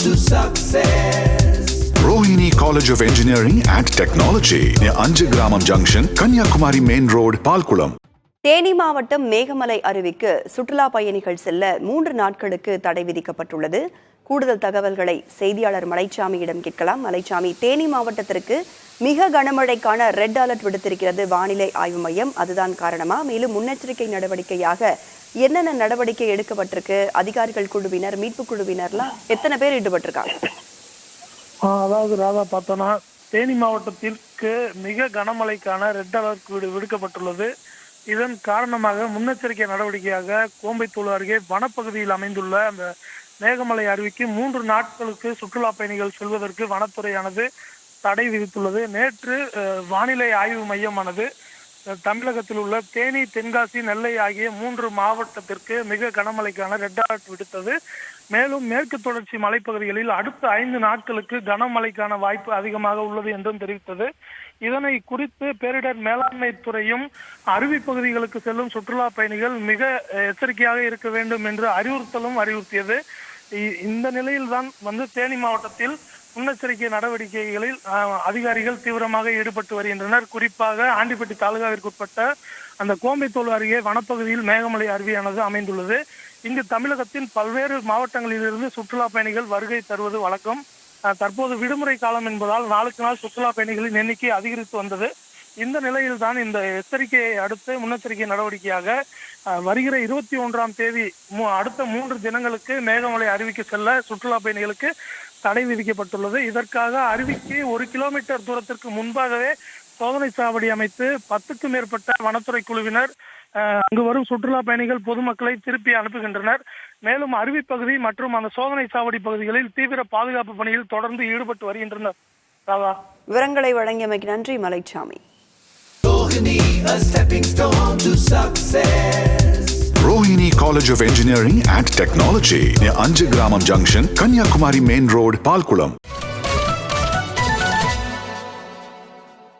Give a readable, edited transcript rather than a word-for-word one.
to success. Rohini College of Engineering and Technology near Anjagramam Junction, Kanyakumari Main Road, Palkulam. Theni மாவட்டம் மேகமலை அருவிக்கு சுற்றுலா பயணிகள் செல்ல 3 நாட்களுக்கு தடை விதிக்கப்பட்டுள்ளது. கூடுதல் தகவல்களை செய்தியாளர் மலைச்சாமியிடம் கேட்கலாம். மலைச்சாமி, தேனி மாவட்டத்திற்கு மிக கனமழைக்கான ரெட் அலர்ட் விடுத்திருக்கிறது வானிலை ஆய்வு மையம். அதுதான் காரணமா? மேலும் முன்னெச்சரிக்கை நடவடிக்கையாக என்னென்ன நடவடிக்கை எடுக்கப்பட்டிருக்கு? அதிகாரிகள் குழுவினர், மீட்பு குழுவினர்லாம் எத்தனை பேர் ஈடுபட்டிருக்காங்க? அதாவது ராதா பார்த்தோன்னா, தேனி மாவட்டத்திற்கு மிக கனமழைக்கான ரெட் அலர்ட் விடுக்கப்பட்டுள்ளது. இதன் காரணமாக முன்னெச்சரிக்கை நடவடிக்கையாக கோம்பைத்தோடு அருகே வனப்பகுதியில் அமைந்துள்ள அந்த மேகமலை அருவிக்கு 3 நாட்களுக்கு சுற்றுலா பயணிகள் செல்வதற்கு வனத்துறையானது தடை விதித்துள்ளது. நேற்று வானிலை ஆய்வு மையமானது தமிழகத்தில் உள்ள தேனி, தென்காசி, நெல்லை ஆகிய 3 மாவட்டத்திற்கு மிக கனமழைக்கான ரெட் அலர்ட் விடுத்தது. மேலும் மேற்கு தொடர்ச்சி மலைப்பகுதிகளில் அடுத்த 5 நாட்களுக்கு கனமழைக்கான வாய்ப்பு அதிகமாக உள்ளது என்றும் தெரிவித்தது. இதனை குறித்து பேரிடர் மேலாண்மை துறையும் அருவி பகுதிகளுக்கு செல்லும் சுற்றுலா பயணிகள் மிக எச்சரிக்கையாக இருக்க வேண்டும் என்று அறிவுறுத்தியது. இந்த நிலையில்தான் தேனி மாவட்டத்தில் முன்னெச்சரிக்கை நடவடிக்கைகளில் அதிகாரிகள் தீவிரமாக ஈடுபட்டு வருகின்றனர். குறிப்பாக ஆண்டிப்பட்டி தாலுகாவிற்குட்பட்ட அந்த கோம்பைத்தோடு அருகே வனப்பகுதியில் மேகமலை அருவியானது அமைந்துள்ளது. இங்கு தமிழகத்தின் பல்வேறு மாவட்டங்களிலிருந்து சுற்றுலா பயணிகள் வருகை தருவது வழக்கம். தற்போது விடுமுறை காலம் என்பதால் நாளுக்கு நாள் சுற்றுலா பயணிகளின் எண்ணிக்கை அதிகரித்து வந்தது. இந்த நிலையில் தான் இந்த எச்சரிக்கையை அடுத்து முன்னெச்சரிக்கை நடவடிக்கையாக வருகிற 21ஆம் தேதி அடுத்த 3 தினங்களுக்கு மேகமலை அருவிக்கு செல்ல சுற்றுலா பயணிகளுக்கு தடை விதிக்கப்பட்டுள்ளது. இதற்காக அருவிக்கு 1 கிலோமீட்டர் தூரத்திற்கு முன்பாகவே சோதனை சாவடி அமைத்து 10க்கும் மேற்பட்ட வனத்துறை குழுவினர் அங்கு வரும் சுற்றுலா பயணிகள் பொதுமக்களை திருப்பி அனுப்புகின்றனர். மேலும் அருவி பகுதி மற்றும் அந்த சோதனை சாவடி பகுதிகளில் தீவிர பாதுகாப்பு பணியில் தொடர்ந்து ஈடுபட்டு வருகின்றனர். விவரங்களை வழங்கியமைக்கு நன்றி Malaichamy. Rohini College of Engineering and Technology near Anjagramam Junction, Kanyakumari Main Road, Palkulam.